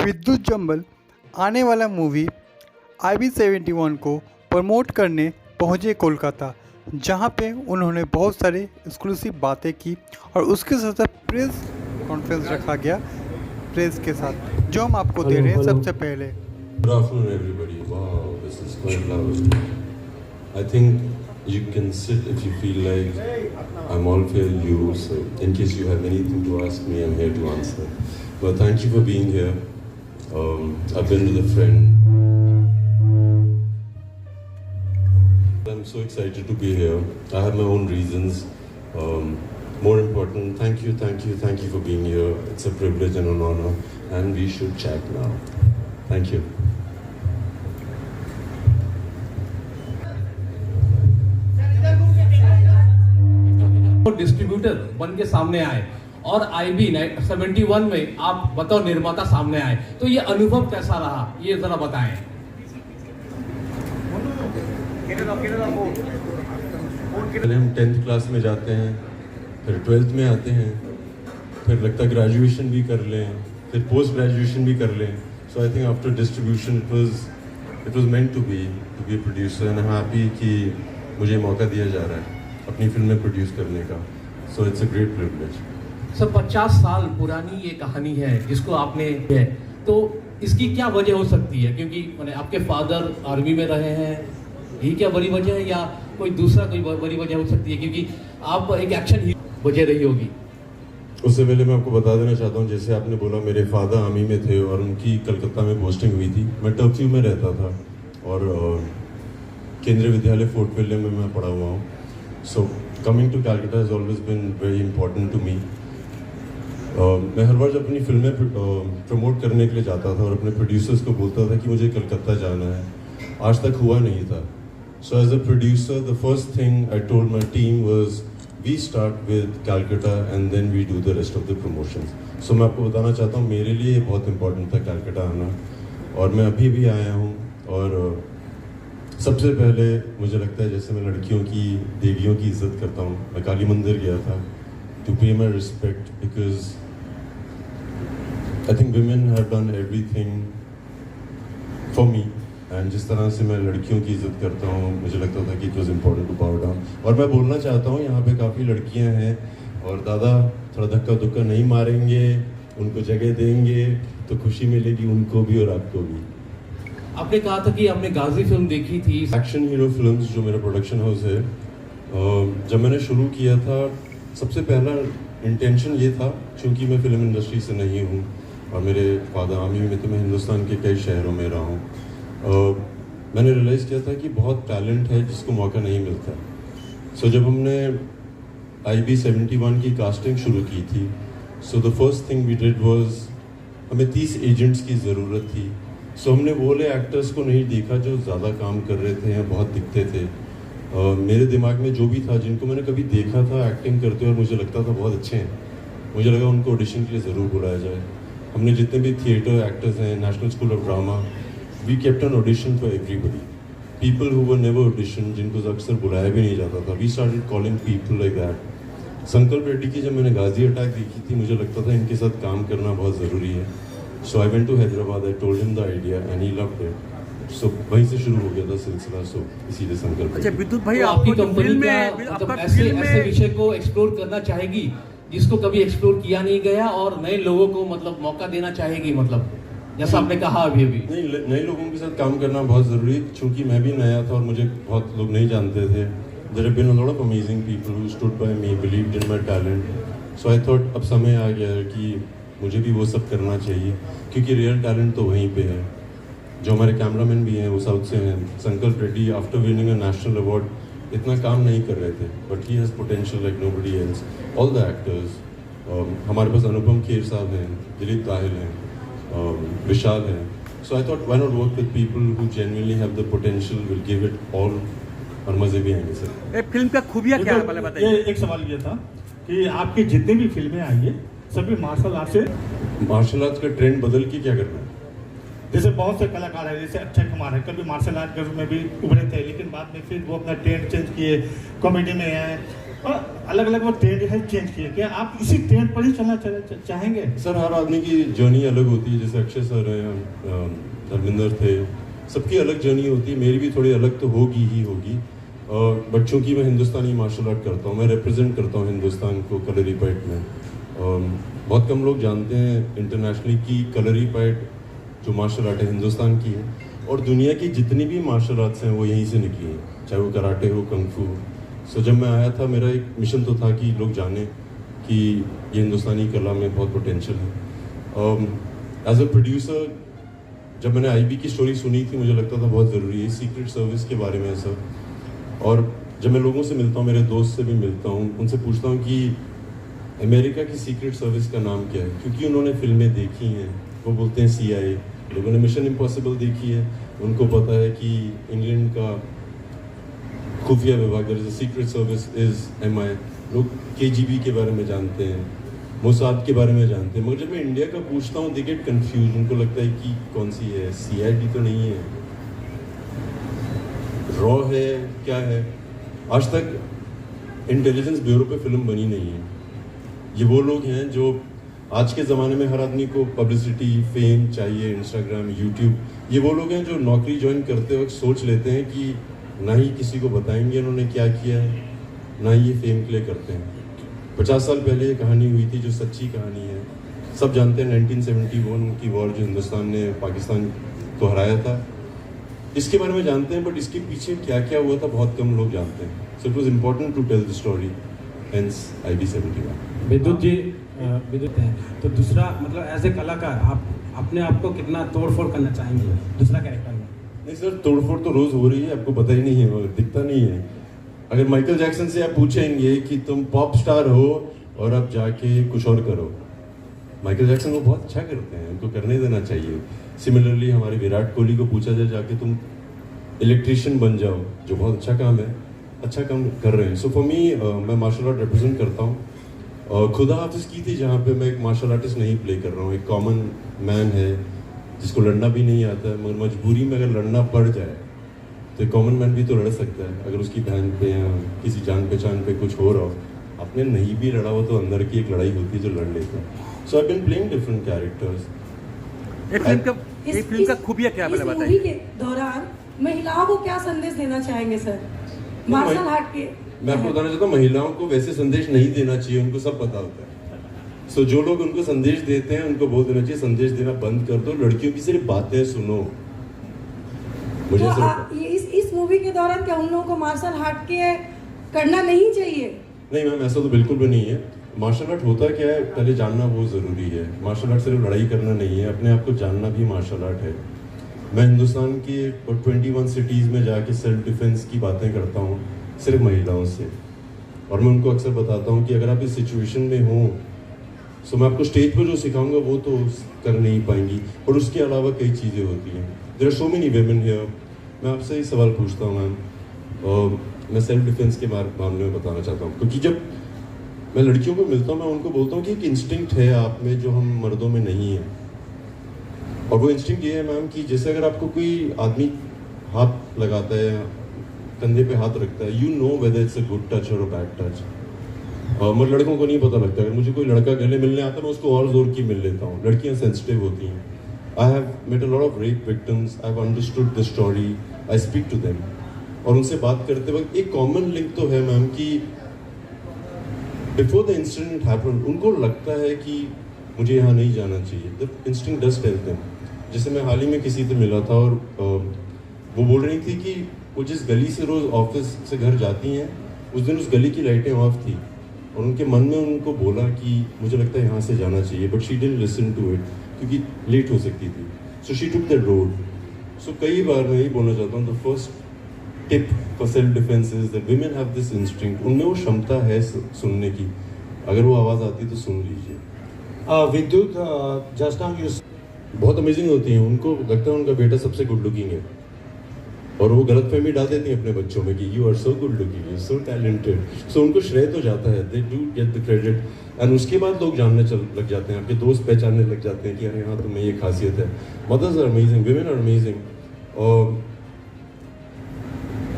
विद्युत जंबल आने वाला मूवी IB71 को प्रमोट करने पहुंचे कोलकाता, जहां पे उन्होंने बहुत सारे एक्सक्लूसिव बातें की और उसके साथ साथ प्रेस कॉन्फ्रेंस रखा गया प्रेस के साथ, जो हम आपको दे रहे हैं सबसे पहले। Good afternoon, everybody. Wow, this is quite loud. I think you can sit if you feel like. I'm all for you, so in case you have anything to ask me, I'm here to answer. But thank you for being here. I've been with a friend. I'm so excited to be here. I have my own reasons. More important, thank you for being here. It's a privilege and an honor, and we should chat now. Thank you. Distributor बन के सामने आए और IB71 में आप बतौर निर्माता सामने आए, तो ये अनुभव कैसा रहा, ये जरा बताएं। पहले हम 10th क्लास में जाते हैं, फिर 12th में आते हैं, फिर लगता है ग्रेजुएशन भी कर लें, फिर पोस्ट ग्रेजुएशन भी कर लें। So I think after distribution it was meant to be a producer, and I'm happी कि मुझे मौका दिया जा रहा है अपनी फिल्में प्रोड्यूस करने का। So it's a great privilege. Sir 50 साल पुरानी ये कहानी है जिसको आपने है, तो इसकी क्या वजह हो सकती है? क्योंकि मैंने आपके फादर आर्मी में रहे हैं, यही क्या बड़ी वजह है, या कोई दूसरा कोई बड़ी वजह हो सकती है? क्योंकि आप एक एक्शन ही वजह रही होगी। उससे पहले मैं आपको बता देना चाहता हूँ, जैसे आपने बोला मेरे फादर आर्मी में थे और उनकी कलकत्ता में पोस्टिंग हुई थी। मैं टर्फ्यू में रहता था और केंद्रीय विद्यालय फोर्ट विलियम में मैं पढ़ा हुआ हूँ। So coming to Calcutta has always been very important to me. मैं हर बार जब अपनी फिल्में प्रमोट करने के लिए जाता था और अपने प्रोड्यूसर्स को बोलता था कि मुझे कलकत्ता जाना है, आज तक हुआ नहीं था। So as a producer the first thing I told my team was we start with Calcutta and then we do the rest of the promotions. सो मैं आपको बताना चाहता हूँ मेरे लिए बहुत इंपॉर्टेंट था कैलकाटा आना, और मैं अभी भी आया हूँ। और सबसे पहले मुझे लगता है जैसे मैं लड़कियों की देवियों की इज्जत करता हूँ, मैं काली मंदिर गया था टू पे my respect because I think women have done everything for me, and जिस तरह से मैं लड़कियों की इज्जत करता हूँ मुझे लगता था कि it was important to bow down. और मैं बोलना चाहता हूँ यहाँ पे काफ़ी लड़कियाँ हैं और दादा थोड़ा धक्का धुक्का नहीं मारेंगे, उनको जगह देंगे तो खुशी मिलेगी उनको भी और आपको भी। आपने कहा था कि आपने गाजी फिल्म देखी थी। एक्शन हीरो फिल्म्स जो मेरा प्रोडक्शन हाउस है, जब मैंने शुरू किया था सबसे पहला इंटेंशन ये था, क्योंकि मैं फिल्म इंडस्ट्री से नहीं हूँ और मेरे फादर आर्मी में थे, मैं हिंदुस्तान के कई शहरों में रहा हूँ। मैंने रियलाइज़ किया था कि बहुत टैलेंट है जिसको मौका नहीं मिलता। सो जब हमने IB71 की कास्टिंग शुरू की थी, so the first thing we did was हमें 30 एजेंट्स की ज़रूरत थी। सो हमने वो वाले एक्टर्स को नहीं देखा जो ज़्यादा काम कर रहे थे या बहुत दिखते थे। मेरे दिमाग में जो भी था, जिनको मैंने कभी देखा था एक्टिंग करते और मुझे लगता था बहुत अच्छे हैं, मुझे लगा उनको ऑडिशन के लिए ज़रूर बुलाया जाए। हमने जितने भी थिएटर एक्टर्स हैं, National School of Drama, we kept an audition for everybody. People who were never audition, जिनको अक्सर बुलाया भी नहीं जाता था, we started calling people like that. Sankalp Reddy की जब मैंने गाजी अटैक देखी थी, मुझे लगता था इनके साथ काम करना बहुत ज़रूरी है। So I went to Hyderabad, I told him the idea and he loved it. So वहीं से शुरू हो गया था सिलसिला। सो इसीलिए संकल्प। अच्छा विद्युत भाई, तो आपकी कंपनी ऐसे विषय को एक्सप्लोर करना चाहेगी जिसको कभी एक्सप्लोर किया नहीं गया और नए लोगों को मतलब मौका देना चाहेगी, मतलब जैसा आपने कहा अभी नहीं, नए लोगों के साथ काम करना बहुत ज़रूरी है, क्योंकि मैं भी नया था और मुझे बहुत लोग नहीं जानते थे। There have been a lot of amazing people who stood by me, believed in my talent. So I thought अब समय आ गया है कि मुझे भी वो सब करना चाहिए, क्योंकि रियल टैलेंट तो वहीं पे है। जो हमारे कैमरामैन भी हैं वो साउथ से हैं। संकल्प Reddy after winning a national award इतना काम नहीं कर रहे थे, but he has potential like nobody else. All the actors, हमारे पास अनुपम खेर साहब हैं, दिलीप ताहिल हैं, विशाल हैं। So I thought why not work with people who genuinely have the potential, will give it all, और मज़े भी आएंगे सर। फिल्म का खूबियाँ क्या है पहले बताइए। ये एक सवाल ये था कि आपकी जितनी भी फिल्में आई है सभी मार्शल आर्ट से। मार्शल आर्ट्स का ट्रेंड बदल के क्या करना है? जैसे बहुत से कलाकार हैं, जैसे अक्षय कुमार है, कभी मार्शल आर्ट में भी उभरे थे, लेकिन बाद में फिर वो अपना ट्रेंड चेंज किए, कॉमेडी में है और अलग अलग वो ट्रेंड है चेंज किए, क्या आप इसी ट्रेंड पर ही चलना चाहेंगे? सर हर आदमी की जर्नी अलग होती है, जैसे अक्षय सर हैं, धर्मेंद्र थे, सबकी अलग जर्नी होती है, मेरी भी थोड़ी अलग तो होगी ही होगी। बच्चों की मैं हिंदुस्तानी मार्शल आर्ट करता हूँ, मैं रिप्रेजेंट करता हूँ हिंदुस्तान को कलरीपयट्ट में। बहुत कम लोग जानते हैं इंटरनेशनली कि कलरीपयट्ट जो मार्शल आर्ट है हिंदुस्तान की है, और दुनिया की जितनी भी मार्शल आर्ट्स हैं वो यहीं से निकली हैं, चाहे वो कराटे हो, कंग फू। सो जब मैं आया था मेरा एक मिशन तो था कि लोग जाने कि ये हिंदुस्तानी कला में बहुत पोटेंशियल है। एज अ प्रोड्यूसर जब मैंने आईबी की स्टोरी सुनी थी, मुझे लगता था बहुत ज़रूरी है सीक्रेट सर्विस के बारे में सर। और जब मैं लोगों से मिलता हूँ, मेरे दोस्त से भी मिलता हूँ, उनसे पूछता हूँ कि अमेरिका की सीक्रेट सर्विस का नाम क्या है, क्योंकि उन्होंने फिल्में देखी हैं, वो बोलते हैं CIA। लोगों ने मिशन इम्पॉसिबल देखी है, उनको पता है कि इंग्लैंड का खुफिया विभाग सीक्रेट सर्विस इज़ MI। लोग KGB के बारे में जानते हैं, मोसाद के बारे में जानते हैं, मगर जब मैं इंडिया का पूछता हूँ दे गेट कंफ्यूज, उनको लगता है कि कौन सी है, CID तो नहीं है, रॉ है, क्या है। आज तक इंटेलिजेंस ब्यूरो पे फिल्म बनी नहीं है। ये वो लोग हैं जो आज के ज़माने में हर आदमी को पब्लिसिटी, फेम चाहिए, इंस्टाग्राम, यूट्यूब। ये वो लोग हैं जो नौकरी ज्वाइन करते वक्त सोच लेते हैं कि ना ही किसी को बताएंगे उन्होंने क्या किया है, ना ही ये फेम के लिए करते हैं। 50 साल पहले ये कहानी हुई थी जो सच्ची कहानी है, सब जानते हैं 1971 की वॉर जो हिंदुस्तान ने पाकिस्तान को हराया था, इसके बारे में जानते हैं, बट इसके पीछे क्या क्या हुआ था बहुत कम लोग जानते हैं। So it was important to tell the story, hence IB 71। विद्युत जी, विद्युत है तो दूसरा मतलब एज ए कलाकार आप अपने आप को कितना तोड़-फोड़ करना चाहेंगे दूसरा कैरेक्टर में? नहीं सर, तोड़फोड़ तो रोज हो रही है, आपको पता ही नहीं है, मगर दिखता नहीं है। अगर माइकल जैक्सन से आप पूछेंगे कि तुम पॉप स्टार हो और अब जाके कुछ और करो, माइकल जैक्सन वो बहुत अच्छा करते हैं, उनको करने देना चाहिए। सिमिलरली हमारे विराट कोहली को पूछा जाए जाके तुम इलेक्ट्रिशियन बन जाओ, जो बहुत अच्छा काम है, अच्छा काम कर रहे हैं। सो फॉर मी, मैं मार्शल आर्ट रिप्रेजेंट करता हूँ। खुदा हाफिज की थी जहाँ पे मैं एक मार्शल आर्टिस्ट नहीं प्ले कर रहा हूँ, एक कॉमन मैन है जिसको लड़ना भी नहीं आता है, मगर मजबूरी में अगर लड़ना पड़ जाए तो एक कॉमन मैन भी तो लड़ सकता है। अगर उसकी बहन पे या किसी जान पहचान पे कुछ हो रहा हो, आपने नहीं भी लड़ा हो तो अंदर की एक लड़ाई होती है जो लड़ लेता है। So I been playing different characters. इस फिल्म का खूबिया क्या है बताइए? मूवी के दौरान महिलाओं को क्या संदेश देना चाहेंगे सर मार्शल आर्ट के? मैं आपको बताना चाहता हूँ, महिलाओं को वैसे संदेश नहीं देना चाहिए, उनको सब पता होता है। सो जो लोग उनको संदेश देते हैं उनको बोल देना चाहिए संदेश देना बंद कर दो, लड़कियों की सिर्फ बातें सुनो। मुझे तो इस मूवी के दौरान क्या उन लोगों को मार्शल आर्ट के करना नहीं चाहिए? नहीं मैम, ऐसा तो बिल्कुल भी नहीं है। मार्शल आर्ट होता क्या है पहले जानना बहुत ज़रूरी है। मार्शल आर्ट सिर्फ लड़ाई करना नहीं है, अपने आप को जानना भी मार्शल आर्ट है। मैं हिंदुस्तान के 21 सिटीज़ में जाके सेल्फ डिफेंस की बातें करता हूँ सिर्फ महिलाओं से, और मैं उनको अक्सर बताता हूँ कि अगर आप इस सिचुएशन में हो तो मैं आपको स्टेज पर जो सिखाऊंगा वो तो कर नहीं पाएंगी, और उसके अलावा कई चीज़ें होती हैं। There are so many women here. मैं आपसे ही सवाल पूछता हूँ मैम, और मैं सेल्फ डिफेंस के मामले में बताना चाहता हूँ, क्योंकि जब मैं लड़कियों को मिलता हूँ मैं उनको बोलता हूँ कि एक इंस्टिंक्ट है आप में जो हम मर्दों में नहीं है, और वो इंस्टिंक्ट ये है मैम कि जैसे अगर आपको कोई आदमी हाथ लगाता है या कंधे पे हाथ रखता है, you know whether it's a good touch और अ बैड टच। मगर लड़कों को नहीं पता लगता। अगर मुझे कोई लड़का गले मिलने आता है मैं उसको और जोर की मिल लेता हूँ। लड़कियाँ सेंसिटिव होती हैं। I have met a lot of rape victims, I have understood the story, I speak to them, और उनसे बात करते वक्त एक कॉमन लिंक तो है मैम कि बिफोर द इंसिडेंट हैपेंड उनको लगता है कि मुझे यहाँ नहीं जाना चाहिए। The instinct does tell them. जैसे मैं हाल ही में किसी से मिला था और वो बोल रही थी कि वो जिस गली से रोज़ ऑफिस से घर जाती हैं उस दिन उस गली की लाइटें ऑफ थी, और उनके मन में उनको बोला कि मुझे लगता है यहाँ से जाना चाहिए, but she didn't listen to it क्योंकि लेट हो सकती थी। So she took that road. सो कई बार मैं यही बोलना चाहता हूँ, the first tip for self defence is that women have this instinct. उनमें वो क्षमता है सुनने की, अगर वो आवाज़ आती है तो सुन लीजिए। विद्युत, जस्ट नाउ यू बहुत अमेजिंग होती हैं। उनको लगता है उनका बेटा सबसे गुड लुकिंग है, और वो गलतफहमी डाल देती हैं अपने बच्चों में कि you are so good looking, you so talented. So उनको श्रेय तो जाता है, they do get the credit, and उसके बाद लोग जानने लग जाते हैं, आपके दोस्त पहचानने लग जाते हैं कि अरे हाँ तुम्हें ये खासियत है। Mothers are amazing, women are amazing, और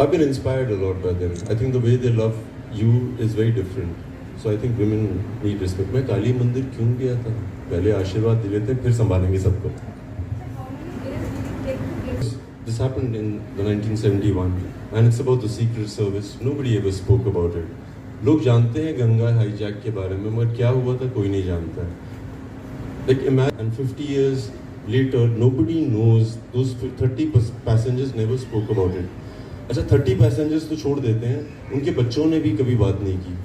I've been inspired a lot by them. I think the way they love you is very different. So I think women need respect. मैं काली मंदिर क्यों गया था? पहले आशीर्वाद दिले थे, फिर संभालेंगे सबको. This happened in the 1971 and it's about the Secret Service. Nobody ever spoke about it. लोग जानते हैं गंगा हाईजैक के बारे में, मगर क्या हुआ था कोई नहीं जानता है. Like imagine 50 years later, nobody knows. Those 30 passengers never spoke about it. अच्छा 30 passengers तो छोड़ देते हैं, उनके बच्चों ने भी कभी बात नहीं की.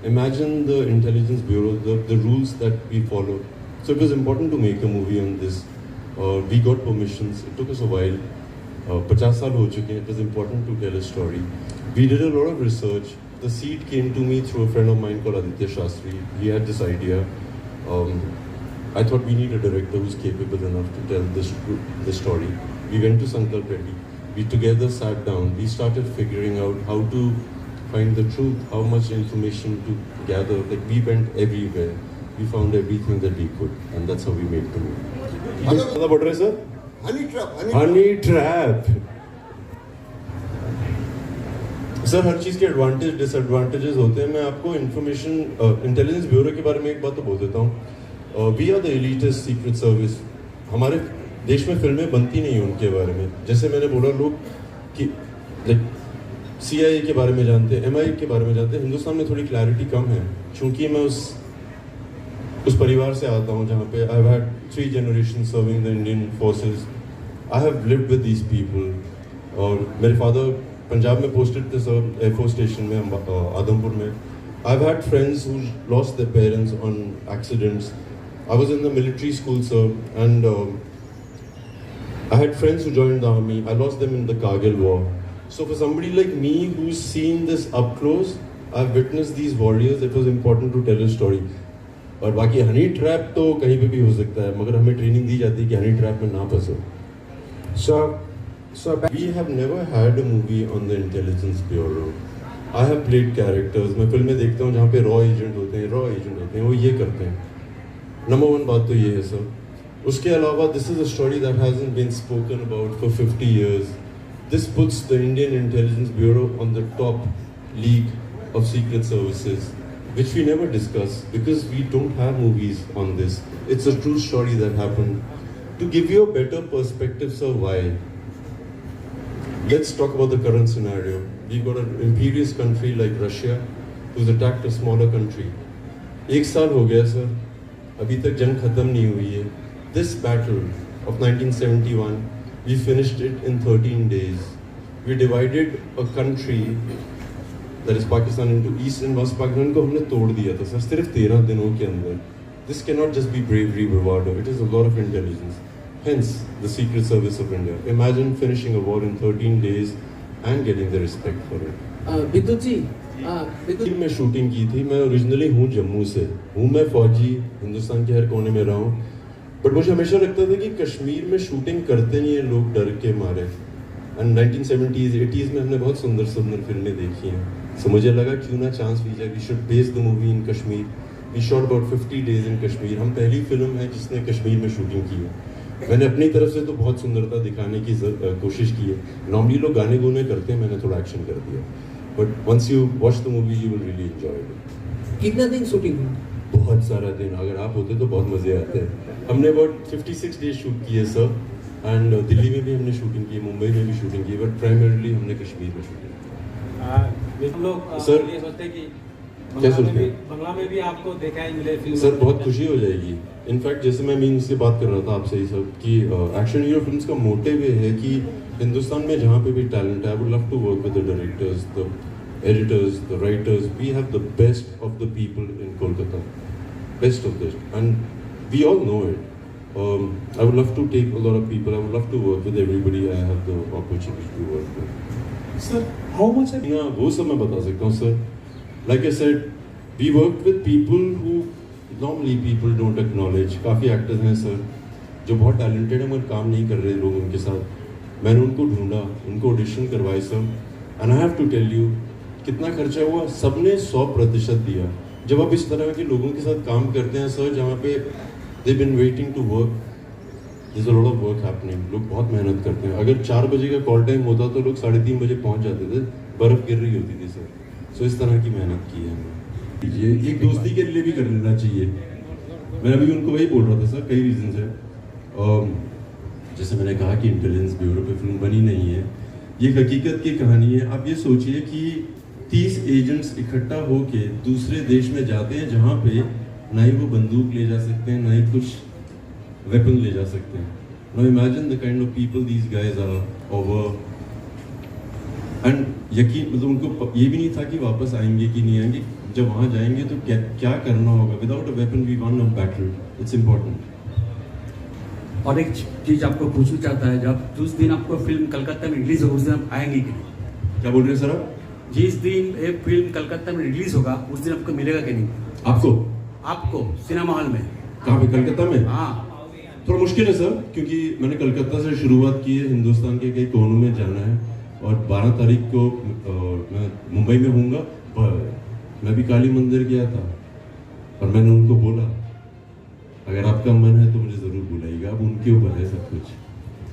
Imagine the intelligence bureau, the rules that we follow. So it was important to make a movie on this. We got permissions. It took us a while. 50 साल हो चुके हैं. It was important to tell a story. We did a lot of research. The seed came to me through a friend of mine called Aditya Shastri. He had this idea. I thought we need a director who's capable enough to tell this story. We went to Sankalp Reddy. We together sat down. We started figuring out how to find the truth, how much information to gather. Like we went everywhere. We found everything that we could, and that's how we made the movie. What about it, sir? Honey trap. Honey trap. Sir हर चीज़ के advantage disadvantages होते हैं. मैं आपको information intelligence bureau के बारे में एक बात तो बोल देता हूँ. We are the elitest secret service. हमारे देश में फिल्में बनती नहीं हैं उनके बारे में. जैसे मैंने बोला, लोग कि लाइक CIA के बारे में जानते हैं, MI के बारे में जानते हैं. हिंदुस्तान में थोड़ी क्लैरिटी कम है, क्योंकि मैं उस परिवार से आता हूँ जहाँ पे I have had 3 generations serving the Indian forces. I have lived with these people. और मेरे फादर पंजाब में पोस्टेड थे सर, एयरफोर्स स्टेशन में आदमपुर में. I have had friends who lost their parents on accidents. I was in the military school sir, and I had friends who joined the army. I lost them in the Kargil war. So for somebody like me who's seen this up close, I've witnessed these warriors. It was important to tell a story. और बाकी honey trap तो कहीं पे भी हो सकता है, मगर हमें ट्रेनिंग दी जाती है कि हनी ट्रैप में ना फंसो. So we have never had a movie on the intelligence bureau. I have played characters. मैं फिल्में देखता हूँ जहाँ पे रॉ एजेंट होते हैं, वो ये करते हैं. नंबर 1 बात तो ये है सर. उसके अलावा this is a story that hasn't been spoken about for 50 years. This puts the Indian Intelligence Bureau on the top league of secret services, which we never discuss because we don't have movies on this. It's a true story that happened. To give you a better perspective, sir, why? Let's talk about the current scenario. We've got an imperious country like Russia who's attacked a smaller country. 1 साल हो गया sir, अभी तक जंग खत्म नहीं हुई है. This battle of 1971, we finished it in 13 days. We divided a country, that is Pakistan, into East and West Pakistan. को हमने तोड़ दिया था सर सिर्फ 13 दिनों के अंदर. This cannot just be bravery, bravado. It is a lot of intelligence. Hence, the Secret Service of India. Imagine finishing a war in 13 days and getting the respect for it. विद्युत जी, मैं shooting की थी. मैं originally हूँ जम्मू से, हूँ मैं फौजी, हिंदुस्तान के हर कोने में रहा हूँ. बट मुझे हमेशा लगता था कि कश्मीर में शूटिंग करते नहीं है लोग डर के मारे. एंड 1970s 80s में हमने बहुत सुंदर सुंदर फिल्में देखी हैं. सो मुझे लगा क्यों ना चांस ली जाए. We should base the movie in Kashmir. We shot about 50 days in Kashmir. हम पहली फिल्म है जिसने कश्मीर में शूटिंग की है. मैंने अपनी तरफ से तो बहुत सुंदरता दिखाने की कोशिश की है. नॉर्मली लोग गाने गुने करते हैं, मैंने थोड़ा एक्शन कर दिया. But once you watch the movie you will really enjoy it. कितना दिन शूटिंग हुई? बहुत सारा दिन. अगर आप होते तो बहुत मज़े आते हैं. हमने अबाउट 56 days शूट किए सर. एंड दिल्ली में भी हमने शूटिंग की है, मुंबई में भी शूटिंग की है, बट प्राइमरली हमने कश्मीर में शूटिंग की. हम लोग सर, ये सोचते हैं कि क्या सोचते हैं? बंगला में भी आपको देखा ही मिले फिल्म. सर बहुत खुशी हो जाएगी. इनफैक्ट जैसे मैं मीन से बात कर रहा था आपसे ही सर कि एक्शन हीरो फिल्म्स का मोटिव ये है कि हिंदुस्तान में जहाँ पे भी टैलेंट है, I would love to work with the directors, the editors, the writers. We have the best of the people in Kolkata, best of this, and we all know it. I would love to take a lot of people. I would love to work with everybody I have the opportunity to work with. Sir, how much have you... ना वो सब मैं बता सकता हूँ sir. Like I said, we worked with people who normally people don't acknowledge. काफ़ी actors हैं sir जो बहुत टैलेंटेड हैं मगर काम नहीं कर रहे लोग उनके साथ. मैंने उनको ढूंढा, उनको ऑडिशन करवाए sir. And I have to tell you कितना खर्चा हुआ. सबने 100% दिया. जब आप इस तरह के लोगों के साथ काम करते हैं सर जहाँ पे they've been waiting to work, there's a lot of work happening. लोग बहुत मेहनत करते हैं. अगर 4 बजे का कॉल टाइम होता तो लोग 3:30 बजे पहुँच जाते थे. बर्फ़ गिर रही होती थी सर. सो इस तरह की मेहनत की है हमने। ये एक दोस्ती के लिए भी कर लेना चाहिए। मैं अभी उनको वही बोल रहा था सर, कई रीजंस है। जैसे मैंने कहा कि इंटेलिजेंस ब्यूरो पे फिल्म बनी नहीं है, ये एक हकीकत की कहानी है। आप ये सोचिए कि 30 एजेंट्स इकट्ठा होके दूसरे देश में जाते हैं जहाँ पे ना ही वो बंदूक ले जा सकते हैं, ना ही कुछ वेपन ले जा सकते हैं। Now imagine the kind of people these guys are over, and यकीन मतलब उनको ये भी नहीं था कि वापस आएंगे कि नहीं आएंगे। जब वहाँ जाएंगे तो क्या करना होगा। Without a weapon we won a battle, it's important. और एक चीज आपको पूछना चाहता है, जब जिस दिन आपको फिल्म कलकत्ता में रिलीज होगा उस दिन आप आएंगे कि नहीं? क्या बोल रहे हैं सर आप? जिस दिन एक फिल्म कलकत्ता में रिलीज होगा उस दिन आपको मिलेगा कि नहीं? आपको सिनेमा हॉल में। कहाँ पे? कलकत्ता में? हाँ। थोड़ा मुश्किल है सर, क्योंकि मैंने कलकत्ता से शुरुआत की है, हिंदुस्तान के कई कोनों में जाना है, और 12 तारीख को मैं मुंबई में हूँगा। मैं भी काली मंदिर गया था और मैंने उनको बोला अगर आपका मन है तो मुझे ज़रूर बुलाइएगा। अब उनके ऊपर है सब कुछ।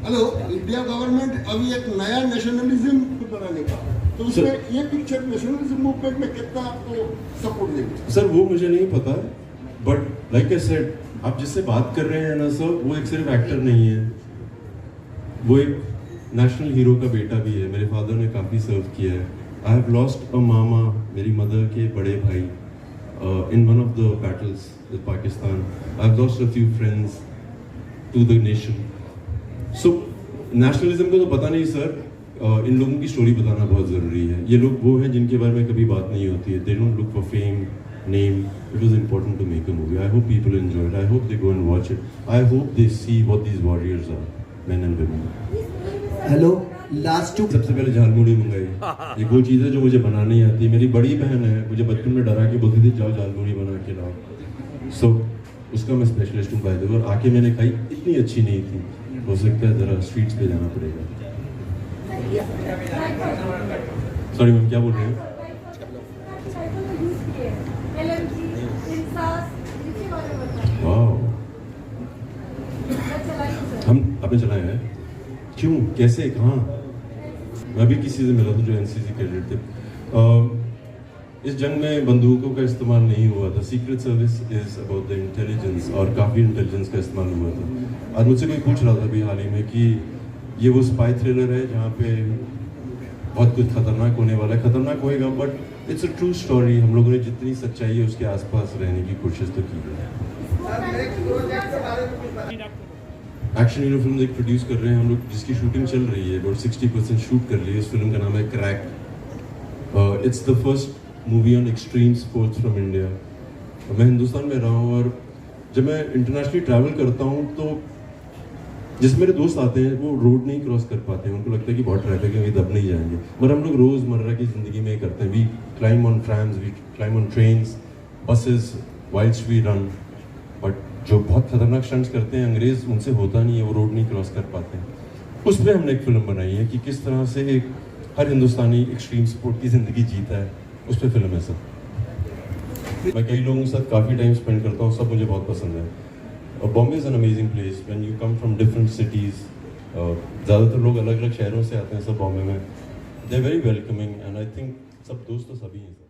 हेलो, इंडिया गवर्नमेंट अभी एक नया नेशनलिज्म बनाने का, तो उसमें ये पिक्चर नेशनलिज्म मूवमेंट में कितना आपको सपोर्ट देगी? सर वो मुझे नहीं पता, बट लाइक आई सेड, आप जिससे बात कर रहे हैं ना सर, वो एक सिर्फ एक्टर नहीं है, वो एक नेशनल हीरो का बेटा भी है। मेरे फादर ने काफ़ी सर्व किया है। आई हैव लॉस्ट अ मामा, मेरी मदर के बड़े भाई, in one of the battles with Pakistan. I've lost a few friends to the nation. So nationalism का तो पता नहीं सर, इन लोगों की स्टोरी बताना बहुत ज़रूरी है। ये लोग वो हैं जिनके बारे में कभी बात नहीं होती है। They don't look for fame, name. It was important to make a movie. I hope people enjoy it. I hope they go and watch it. I hope they see what these warriors are, men and women. Hello, last two सबसे पहले झालमुड़ी मंगाई। एक वो चीज़ है जो मुझे बनाना नहीं आती। मेरी बड़ी बहन है, मुझे बचपन में डरा के बोलती थी जाओ झालमुड़ी बना के लाओ। सो उसका मैं स्पेशलिस्ट हूँ बाय द वे। और आके मैंने खाई, इतनी अच्छी नहीं थी। हो सकता है ज़रा स्ट्रीट्स पे जाना पड़ेगा। सॉरी मैम, क्या बोल रहे हैं? वाह, हम आपने चलाया है? क्यों, कैसे, कहाँ? मैं भी किसी से मिला था जो एनसीसी कैडेट थे। इस जंग में बंदूकों का इस्तेमाल नहीं हुआ था। Secret service is about the intelligence, और काफ़ी इंटेलिजेंस का इस्तेमाल हुआ था। आज मुझसे कोई पूछ रहा था अभी हाल ही में कि ये वो स्पाई थ्रिलर है जहाँ पे बहुत कुछ खतरनाक होने वाला है। खतरनाक होएगा, but it's a true story. हम लोगों ने जितनी सच्चाई है उसके आसपास रहने की कोशिश तो की है। एक्शन हीरो फिल्म एक प्रोड्यूस कर रहे हैं हम लोग, जिसकी शूटिंग चल रही है। अबाउट 60% शूट कर ली है। इस फिल्म का नाम है crack. It's the first movie on extreme sports from India. मैं हिंदुस्तान में रहा हूँ, और जब मैं इंटरनेशनली ट्रैवल करता हूँ तो जिस मेरे दोस्त आते हैं वो रोड नहीं क्रॉस कर पाते हैं। उनको लगता है कि बहुत ट्रैफिक है, दब नहीं जाएंगे। मगर हम लोग रोज़मर्रा की ज़िंदगी में करते हैं। We climb on trams, we climb on trains, buses, whiles we run. But जो बहुत खतरनाक स्टंट्स करते हैं अंग्रेज़, उनसे होता नहीं है, वो रोड नहीं क्रॉस कर पाते हैं। उस पर हमने एक फिल्म बनाई है कि किस तरह से एक हर हिंदुस्तानी एक्सट्रीम स्पोर्ट की ज़िंदगी जीता है। उस पर फिल्म है सर। मैं कई लोगों के साथ काफ़ी टाइम स्पेंड करता हूँ, सब मुझे बहुत पसंद है। Bombay is an amazing place when you come from different cities. ज़्यादातर लोग अलग अलग शहरों से आते हैं सब बॉम्बे में। They are very welcoming, and I think सब दोस्त तो सभी हैं सर।